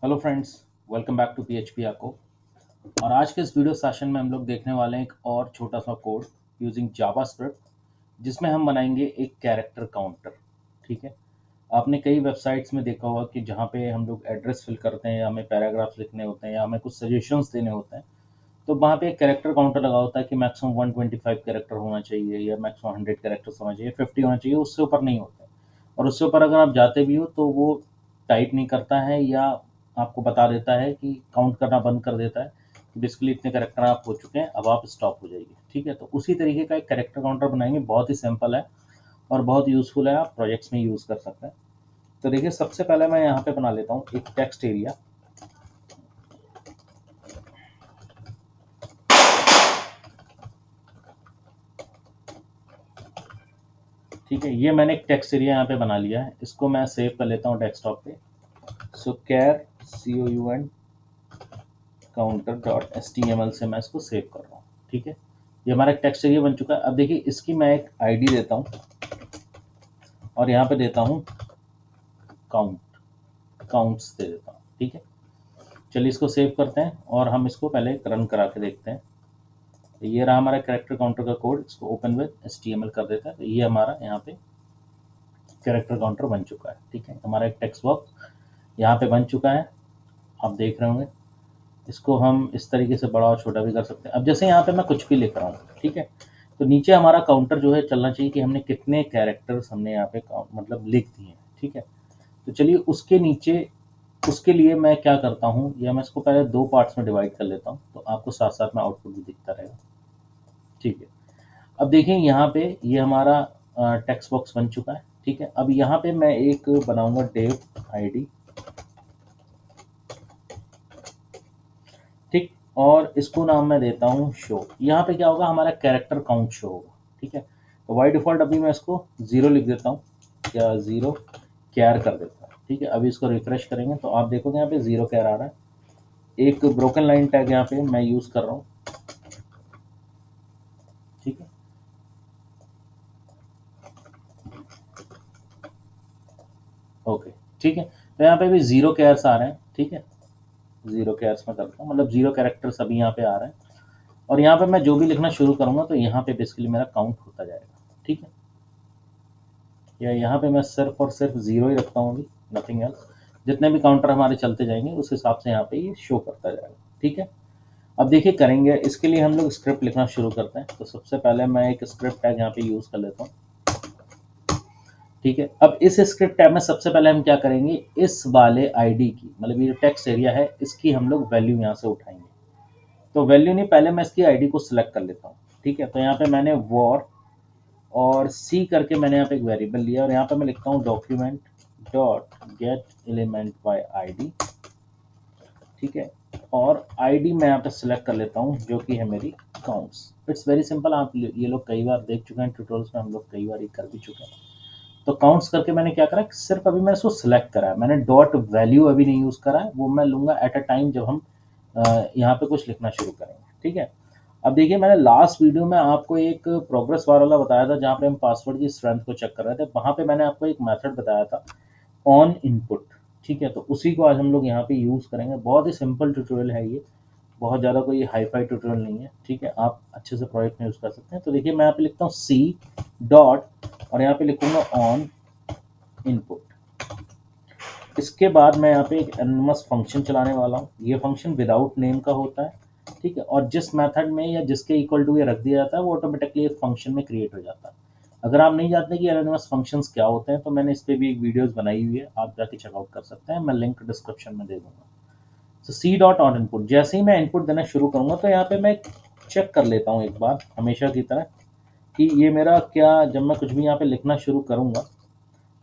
Hello friends, welcome back to PHP आको। और आज के इस वीडियो सेशन में हम लोग देखने वाले हैं एक और छोटा सा कोड यूजिंग जावास्क्रिप्ट, जिसमें हम बनाएंगे एक कैरेक्टर काउंटर। ठीक है। आपने कई वेबसाइट्स में देखा होगा कि जहाँ पे हम लोग एड्रेस फिल करते हैं या हमें पैराग्राफ्स लिखने होते हैं या हमें कुछ सजेशंस देने होते हैं, तो वहाँ पे एक कैरेक्टर काउंटर लगा होता है कि मैक्सिमम 125 कैरेक्टर होना चाहिए या मैक्सिमम 100 कैरेक्टर्स होना चाहिए, 50 होना चाहिए, उससे ऊपर नहीं होते हैं। और उससे ऊपर अगर आप जाते भी हो तो वो टाइप नहीं करता है या आपको बता देता है कि काउंट करना बंद कर देता है कि बेसिकली इतने कैरेक्टर आप हो चुके हैं, अब आप स्टॉप हो जाइए। ठीक है, तो उसी तरीके का एक कैरेक्टर काउंटर बनाएंगे। बहुत ही सिंपल है और बहुत यूज़फुल है, आप प्रोजेक्ट्स में यूज़ कर सकते हैं। तो देखिए, सबसे पहले मैं यहाँ पे बना लेता हूँ एक टेक्स्ट एरिया। ठीक है, ये मैंने एक टेक्स्ट एरिया यहाँ पे बना लिया है। इसको मैं सेव कर लेता हूँ डेस्कटॉप पे। सो कैर COUN काउंटर डॉट HTML से मैं इसको सेव कर रहा हूँ। ठीक है, ये हमारा एक टेक्स्ट एरिया बन चुका है। अब देखिए, इसकी मैं एक आईडी देता हूँ और यहाँ पे देता हूँ काउंट्स दे देता हूँ। ठीक है, चलिए इसको सेव करते हैं और हम इसको पहले रन करा के देखते हैं। तो ये रहा हमारा कैरेक्टर काउंटर का कोड। इसको ओपन विद HTML कर देता है। तो ये हमारा यहाँ पे कैरेक्टर काउंटर बन चुका है। ठीक है, हमारा एक टेक्स्ट बॉक्स यहाँ पे बन चुका है, आप देख रहे होंगे। इसको हम इस तरीके से बड़ा और छोटा भी कर सकते हैं। अब जैसे यहाँ पे मैं कुछ भी लिख रहा हूँ, ठीक है, तो नीचे हमारा काउंटर जो है चलना चाहिए कि हमने कितने कैरेक्टर्स हमने यहाँ पे मतलब लिख दिए हैं। ठीक है, तो चलिए उसके नीचे, उसके लिए मैं क्या करता हूँ, या मैं इसको पहले दो पार्ट्स में डिवाइड कर लेता हूँ, तो आपको साथ साथ में आउटपुट भी दिखता रहेगा। ठीक है, अब देखिए यहाँ पे ये हमारा टेक्स्ट बॉक्स बन चुका है। ठीक है, अब यहाँ पे मैं एक बनाऊंगा डेव आईडी। ठीक, और इसको नाम मैं देता हूँ शो। यहाँ पे क्या होगा, हमारा कैरेक्टर काउंट शो होगा। ठीक है, तो बाई डिफॉल्ट अभी मैं इसको 0 लिख देता हूँ या 0 कैर कर देता हूँ। ठीक है, अभी इसको रिफ्रेश करेंगे तो आप देखोगे यहाँ पे 0 कैर आ रहा है। एक ब्रोकन लाइन टैग यहाँ पे मैं यूज़ कर रहा हूँ। ठीक है, ओके। ठीक है, तो यहाँ पे भी 0 कैर्स आ रहे हैं। ठीक है, 0 कैर्स में करता हूँ, मतलब 0 कैरेक्टर्स अभी यहाँ पे आ रहे हैं। और यहाँ पे मैं जो भी लिखना शुरू करूँगा तो यहाँ पे बेसिकली मेरा काउंट होता जाएगा। ठीक है, या यहाँ पे मैं सिर्फ और सिर्फ 0 ही रखता हूँ अभी, नथिंग एल्स। जितने भी काउंटर हमारे चलते जाएंगे उस हिसाब से यहाँ पे ये शो करता जाएगा। ठीक है, अब देखिए करेंगे, इसके लिए हम लोग स्क्रिप्ट लिखना शुरू करते हैं। तो सबसे पहले मैं एक स्क्रिप्ट टैग यहाँ पे यूज़ कर लेता हूँ। ठीक है, अब इस स्क्रिप्ट टैग में सबसे पहले हम क्या करेंगे, इस वाले आईडी की, मतलब ये जो टेक्स्ट एरिया है इसकी हम लोग वैल्यू यहाँ से उठाएंगे। तो वैल्यू नहीं, पहले मैं इसकी आईडी को सिलेक्ट कर लेता हूँ। ठीक है, तो यहाँ पे मैंने वॉर और सी करके मैंने यहाँ पे एक वेरिएबल लिया और यहाँ पे मैं लिखता हूँ document dot gate element by ID. ठीक है, और आईडी मैं यहाँ पे सिलेक्ट कर लेता हूँ जो कि है मेरी काउंट्स। इट्स वेरी सिंपल, आप ये लोग कई बार देख चुके हैं ट्यूटोरियल्स में, हम लोग कई बार ये कर भी चुके हैं। तो काउंट्स करके मैंने क्या करा, सिर्फ अभी मैं इसको सिलेक्ट करा है, मैंने डॉट वैल्यू अभी नहीं यूज़ करा है, वो मैं लूँगा एट अ टाइम जब हम यहाँ पे कुछ लिखना शुरू करेंगे। ठीक है, अब देखिए, मैंने लास्ट वीडियो में आपको एक प्रोग्रेस बार वाला बताया था जहाँ पे हम पासवर्ड की स्ट्रेंथ को चेक कर रहे थे। वहाँ पे मैंने आपको एक मेथड बताया था, ऑन इनपुट। ठीक है, तो उसी को आज हम लोग यहाँ पे यूज़ करेंगे। बहुत ही सिंपल ट्यूटोरियल है ये, बहुत ज़्यादा कोई हाई फाई ट्यूटोरियल नहीं है। ठीक है, आप अच्छे से प्रोजेक्ट में यूज़ कर सकते हैं। तो देखिए, मैं यहाँ पे लिखता हूँ सी डॉट और यहाँ पे लिखूंगा ऑन इनपुट। इसके बाद मैं यहाँ पे एक एनोनिमस फंक्शन चलाने वाला हूँ। ये फंक्शन विदाउट नेम का होता है। ठीक है, और जिस मेथड में या जिसके इक्वल टू ये रख दिया जाता है वो ऑटोमेटिकली एक फंक्शन में क्रिएट हो जाता है। अगर आप नहीं जानते कि एनोनिमस फंक्शंस क्या होते हैं तो मैंने इस पे भी एक वीडियोस बनाई हुई है, आप जाके चेकआउट कर सकते हैं, मैं लिंक डिस्क्रिप्शन में दे दूंगा। तो सी डॉट ऑन इनपुट, जैसे ही मैं इनपुट देना शुरू करूँगा तो यहाँ पे मैं चेक कर लेता हूँ एक बार हमेशा की तरह कि ये मेरा क्या, जब मैं कुछ भी यहाँ पे लिखना शुरू करूँगा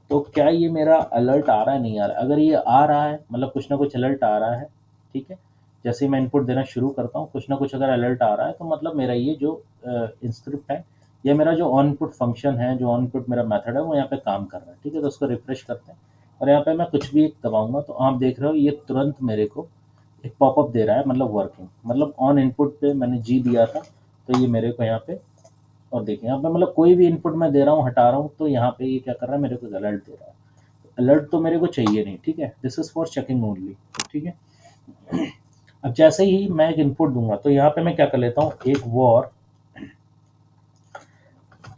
तो क्या ये मेरा अलर्ट आ रहा है, नहीं आ रहा है। अगर ये आ रहा है, मतलब कुछ ना कुछ अलर्ट आ रहा है। ठीक है, जैसे ही मैं इनपुट देना शुरू करता हूँ कुछ ना कुछ अगर अलर्ट आ रहा है तो मतलब मेरा ये जो स्क्रिप्ट है, या मेरा जो ऑन इनपुट फंक्शन है, जो ऑन इनपुट मेरा मेथड है, वो यहाँ पे काम कर रहा है। ठीक है, तो उसको रिफ्रेश करते हैं और यहाँ पे मैं कुछ भी एक दबाऊंगा तो आप देख रहे हो ये तुरंत मेरे को एक पॉपअप दे रहा है, मतलब वर्किंग, मतलब ऑन इनपुट पे मैंने जी दिया था तो ये मेरे को यहाँ पे, और देखिए यहाँ पे मतलब कोई भी इनपुट मैं दे रहा हूँ, हटा रहा हूँ, तो यहाँ पे ये क्या कर रहा है, मेरे को अलर्ट दे रहा है। अलर्ट तो मेरे को चाहिए नहीं, ठीक है, this is for checking only, ठीक है। अब जैसे ही मैं एक इनपुट दूंगा तो यहाँ पे मैं क्या कर लेता हूँ, एक वॉर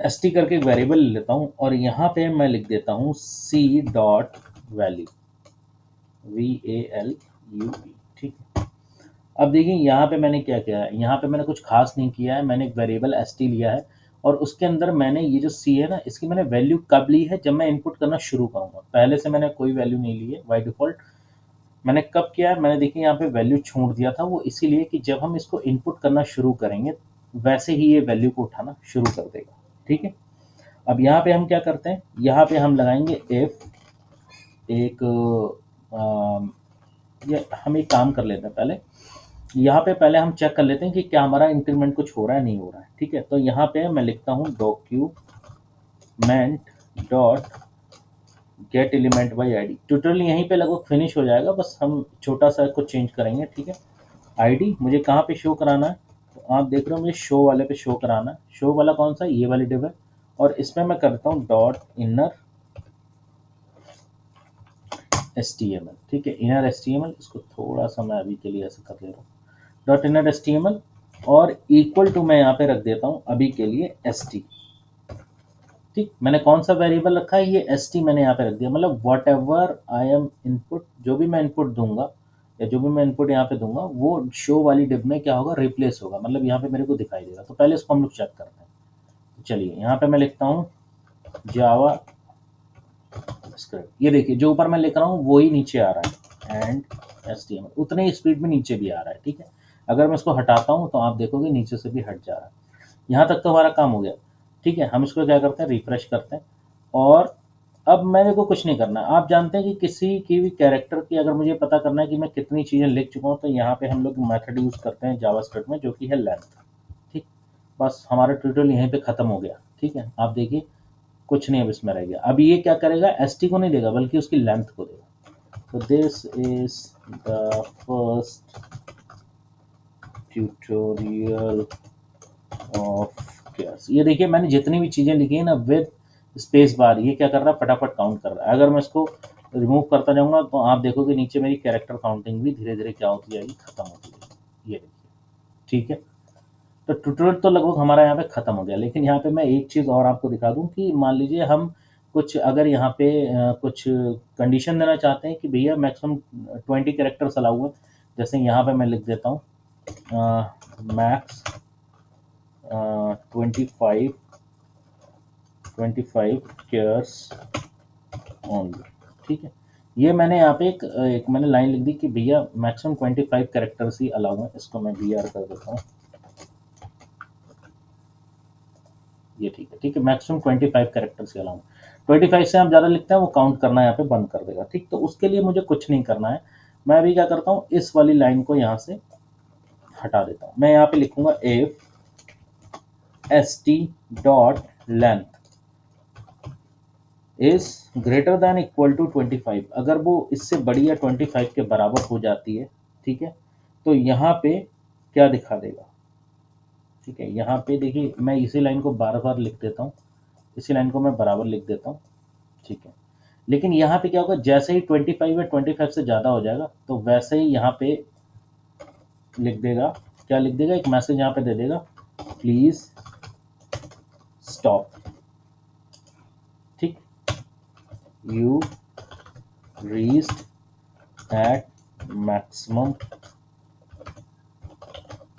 st करके एक वेरिएबल ले लेता हूँ और यहाँ पे मैं लिख देता हूँ c डॉट वैल्यू, VALUE, ठीक है। अब देखिए यहाँ पे मैंने क्या किया है, यहाँ पे मैंने कुछ खास नहीं किया है, मैंने एक वेरिएबल st लिया है और उसके अंदर मैंने ये जो c है ना, इसकी मैंने वैल्यू कब ली है, जब मैं इनपुट करना शुरू करूँगा। पहले से मैंने कोई वैल्यू नहीं ली है बाय डिफ़ॉल्ट। मैंने कब किया है, मैंने देखिए यहाँ पे वैल्यू छोड़ दिया था, वो इसीलिए कि जब हम इसको इनपुट करना शुरू करेंगे वैसे ही ये वैल्यू को उठाना शुरू कर देगा, ठीक है। अब यहाँ पे हम क्या करते हैं, यहाँ पे हम लगाएंगे इफ एक ये हम एक काम कर लेते हैं, पहले यहाँ पे पहले हम चेक कर लेते हैं कि क्या हमारा इंक्रीमेंट कुछ हो रहा है नहीं हो रहा है, ठीक है। तो यहाँ पे मैं लिखता हूँ document dot gate element by ID. Tutorial यहीं पे लगभग फिनिश हो जाएगा, बस हम छोटा सा कुछ चेंज करेंगे, ठीक है। आईडी मुझे कहाँ पे शो कराना है, तो आप देख रहे हो मुझे शो वाले पे शो कराना है। शो वाला कौन सा, ये वाली डिव है, और इसमें मैं करता हूँ डॉट इनर HTML, ठीक है, इनर HTML। इसको थोड़ा सा मैं अभी के लिए ऐसे कर ले रहा हूँ, डॉट इनर HTML, और इक्वल टू मैं यहाँ पे रख देता हूँ अभी के लिए st, ठीक। मैंने कौन सा वेरिएबल रखा है, ये st मैंने यहाँ पे रख दिया, मतलब what ever I am input, जो भी मैं इनपुट दूंगा या जो भी मैं इनपुट यहाँ पे दूंगा वो शो वाली डिव में क्या होगा, रिप्लेस होगा, मतलब यहाँ पे मेरे को दिखाई देगा। तो पहले इसको हम लोग चेक करते हैं। चलिए यहाँ पे मैं लिखता हूँ जावा स्क्रिप्ट, ये देखिए जो ऊपर मैं लिख रहा हूँ वही नीचे आ रहा है, एंड HTML उतने ही स्पीड में नीचे भी आ रहा है, ठीक है। अगर मैं इसको हटाता हूँ तो आप देखोगे नीचे से भी हट जा रहा है। यहाँ तक तो हमारा काम हो गया, ठीक है। हम इसको क्या करते हैं, रिफ्रेश करते हैं, और अब मेरे को कुछ नहीं करना है। आप जानते हैं कि किसी की भी कैरेक्टर की अगर मुझे पता करना है कि मैं कितनी चीज़ें लिख चुका हूँ, तो यहाँ पे हम लोग मेथड यूज़ करते हैं जावास्क्रिप्ट में, जो कि है लेंथ, ठीक। बस हमारा ट्यूटोरियल यहीं पे ख़त्म हो गया, ठीक है। आप देखिए कुछ नहीं अब इसमें रह गया। अब ये क्या करेगा, st को नहीं देगा बल्कि उसकी लेंथ को देगा। तो this is the first tutorial of class. ये देखिए मैंने जितनी भी चीज़ें लिखी है ना विद स्पेस बार, ये क्या कर रहा है, फटाफट काउंट कर रहा है। अगर मैं इसको रिमूव करता जाऊंगा तो आप देखोगे नीचे मेरी कैरेक्टर काउंटिंग भी धीरे धीरे क्या होती जाएगी, खत्म होती जाएगी। ये देखिए, ठीक है। तो ट्यूटोरियल तो लगभग हमारा यहाँ पे ख़त्म हो गया, लेकिन यहाँ पे मैं एक चीज़ और आपको दिखा दूँ कि मान लीजिए हम कुछ अगर यहाँ पे कुछ कंडीशन देना चाहते हैं कि भैया मैक्सिमम 20 कैरेक्टर्स अलाउ है। जैसे यहाँ पे मैं लिख देता हूँ मैक्स 25 कैरेक्टर्स ओनली, ठीक है। ये मैंने यहाँ पे एक मैंने लाइन लिख दी कि भैया मैक्सिमम 25 कैरेक्टर्स ही अलाउ है। इसको मैं BR कर देता हूँ, ये ठीक है, ठीक है। मैक्सिमम 25 कैरेक्टर्स ही अलाउ। 25 से हम ज़्यादा लिखते हैं वो काउंट करना यहाँ पे बंद कर देगा, ठीक। तो उसके लिए मुझे कुछ नहीं करना है। मैं अभी क्या करता हूँ, इस वाली लाइन को यहाँ से हटा देता हूँ। मैं यहाँ पे लिखूंगा if st dot length is greater than equal to 25, अगर वो इससे बड़ी या 25 के बराबर हो जाती है, ठीक है, तो यहाँ पे क्या दिखा देगा, ठीक है। यहाँ पे देखिए मैं इसी लाइन को बार बार लिख देता हूँ, इसी लाइन को मैं बराबर लिख देता हूँ, ठीक है। लेकिन यहाँ पे क्या होगा, जैसे ही 25 या 25 से ज़्यादा हो जाएगा तो वैसे ही यहाँ पे लिख देगा, क्या लिख देगा, एक मैसेज यहाँ पे दे देगा, प्लीज़ स्टॉप, ठीक, you reached eight maximum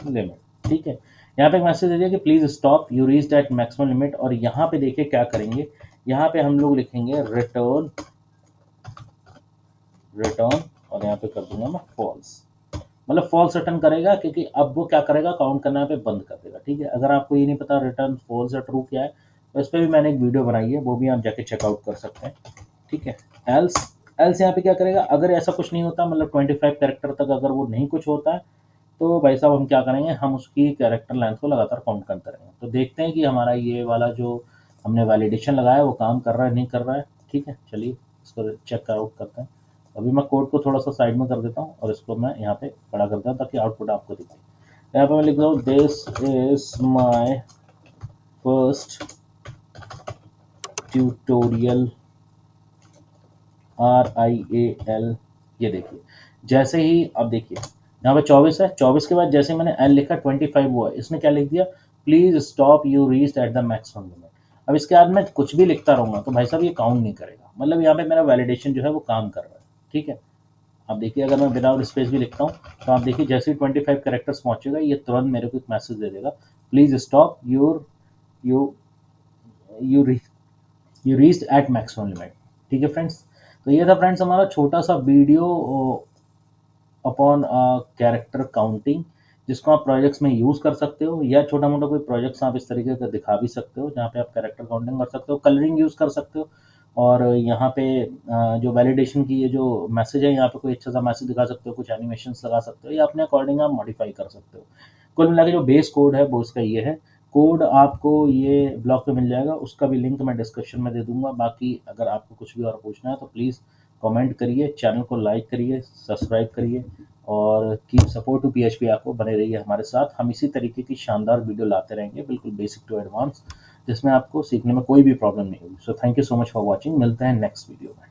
limit, ठीक है। यहाँ पे एक मैसेज दे दिया कि please stop, you reached eight maximum limit. और यहाँ पे देखिए क्या करेंगे, यहाँ पे हम लोग लिखेंगे रिटर्न, और यहाँ पे कर दूंगा मैं फॉल्स, मतलब फॉल्स रिटर्न करेगा, क्योंकि अब वो क्या करेगा, काउंट करना पे बंद कर देगा, ठीक है। अगर आपको ये नहीं पता रिटर्न फॉल्स या ट्रू क्या है, तो इस पर भी मैंने एक वीडियो बनाई है, वो भी आप जाके चेकआउट कर सकते हैं, ठीक है। एल्स यहाँ पे क्या करेगा, अगर ऐसा कुछ नहीं होता, मतलब 25 कैरेक्टर तक अगर वो नहीं कुछ होता है, तो भाई साहब हम क्या करेंगे, हम उसकी कैरेक्टर लेंथ को लगातार काउंट करते रहेंगे। तो देखते हैं कि हमारा ये वाला जो हमने वैलिडेशन लगाया वो काम कर रहा है नहीं कर रहा है, ठीक है। चलिए इसको चेक आउट करते हैं। अभी मैं कोड को थोड़ा सा साइड में कर देता हूँ और इसको मैं यहाँ पे बड़ा करता हूँ ताकि आउटपुट आपको दिखे। यहाँ पे मैं लिख रहा हूँ this is my first tutorial RIAL, ये देखिए जैसे ही अब देखिए यहाँ पे 24 है, 24 के बाद जैसे मैंने L लिखा 25 हुआ, इसने क्या लिख दिया, please stop you reached at the maximum limit. अब इसके बाद मैं कुछ भी लिखता रहूंगा तो भाई साहब ये काउंट नहीं करेगा, मतलब यहाँ पे मेरा वैलिडेशन जो है वो काम कर रहा है। ठीक है, अब देखिए अगर मैं विदाउट स्पेस भी लिखता हूँ तो आप देखिए जैसे ही 25 कैरेक्टर्स पहुंचेगा ये तुरंत मेरे को एक मैसेज दे देगा, please stop your you you you reached eight maximum limit. ठीक है फ्रेंड्स, तो ये था फ्रेंड्स हमारा छोटा सा वीडियो अपॉन कैरेक्टर काउंटिंग, जिसको आप प्रोजेक्ट्स में यूज़ कर सकते हो, या छोटा मोटा कोई प्रोजेक्ट्स आप इस तरीके का दिखा भी सकते हो जहाँ पे आप कैरेक्टर काउंटिंग कर सकते हो, कलरिंग यूज़ कर सकते हो, और यहाँ पे जो वैलिडेशन की ये जो मैसेज है यहाँ पे कोई अच्छा सा मैसेज दिखा सकते हो, कुछ एनिमेशंस लगा सकते हो, या अपने अकॉर्डिंग आप मॉडिफाई कर सकते हो। कुल मिला के जो बेस कोड है वो इसका ये है। कोड आपको ये ब्लॉग पे मिल जाएगा, उसका भी लिंक मैं डिस्क्रिप्शन में दे दूंगा। बाकी अगर आपको कुछ भी और पूछना है तो प्लीज़ कमेंट करिए, चैनल को लाइक करिए, सब्सक्राइब करिए, और कीप सपोर्ट टू PHP। आपको बने रहिए हमारे साथ, हम इसी तरीके की शानदार वीडियो लाते रहेंगे, बिल्कुल बेसिक टू एडवांस, जिसमें आपको सीखने में कोई भी प्रॉब्लम नहीं होगी। So thank you so much for watching, मिलते हैं नेक्स्ट वीडियो में।